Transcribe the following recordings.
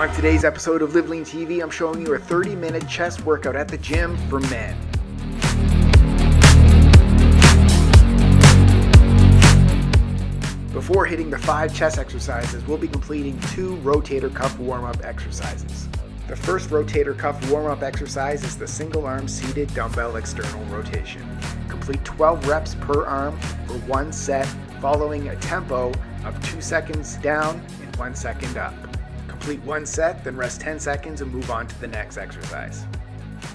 On today's episode of LiveLeanTV, I'm showing you a 30-minute chest workout at the gym for men. Before hitting the 5 chest exercises, we'll be completing 2 rotator cuff warm-up exercises. The first rotator cuff warm-up exercise is the single arm seated dumbbell external rotation. Complete 12 reps per arm for 1 set, following a tempo of 2 seconds down and 1 second up. Complete 1 set, then rest 10 seconds and move on to the next exercise.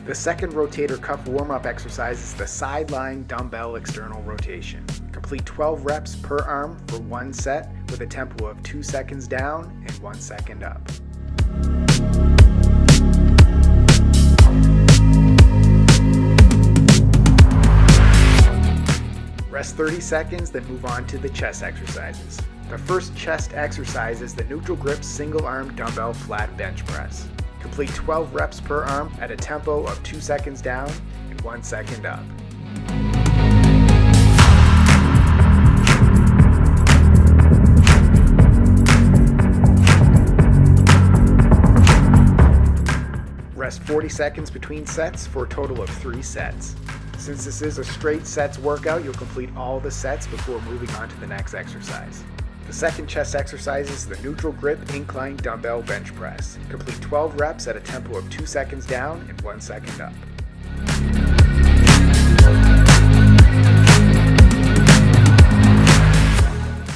The second rotator cuff warm-up exercise is the sideline dumbbell external rotation. Complete 12 reps per arm for 1 set with a tempo of 2 seconds down and 1 second up. Rest 30 seconds, then move on to the chest exercises. The first chest exercise is the neutral grip single arm dumbbell flat bench press. Complete 12 reps per arm at a tempo of 2 seconds down and 1 second up. Rest 40 seconds between sets for a total of 3 sets. Since this is a straight sets workout, you'll complete all the sets before moving on to the next exercise. The second chest exercise is the neutral grip incline dumbbell bench press. Complete 12 reps at a tempo of 2 seconds down and 1 second up.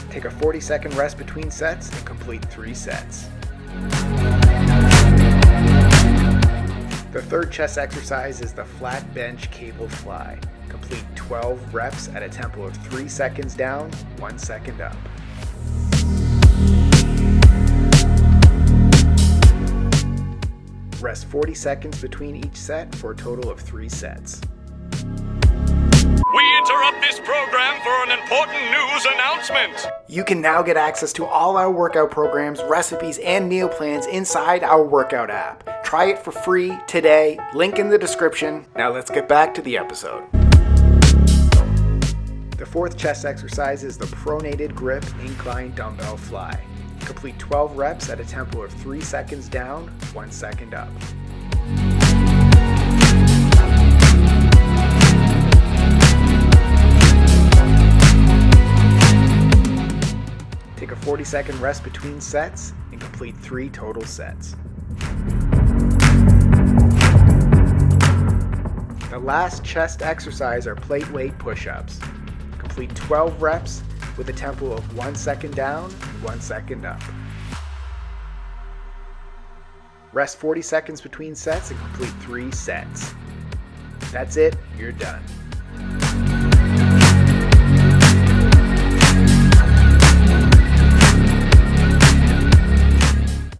Take a 40-second rest between sets and complete 3 sets. The third chest exercise is the flat bench cable fly. Complete 12 reps at a tempo of 3 seconds down, 1 second up. Rest 40 seconds between each set for a total of 3 sets. We interrupt this program for an important news announcement. You can now get access to all our workout programs, recipes, and meal plans inside our workout app. Try it for free today. Link in the description. Now let's get back to the episode. The fourth chest exercise is the pronated grip incline dumbbell fly. Complete 12 reps at a tempo of 3 seconds down, 1 second up. Take a 40-second rest between sets and complete 3 total sets. The last chest exercise are plate weight push-ups. Complete 12 reps with a tempo of 1 second down and 1 second up. Rest 40 seconds between sets and complete 3 sets. That's it, you're done.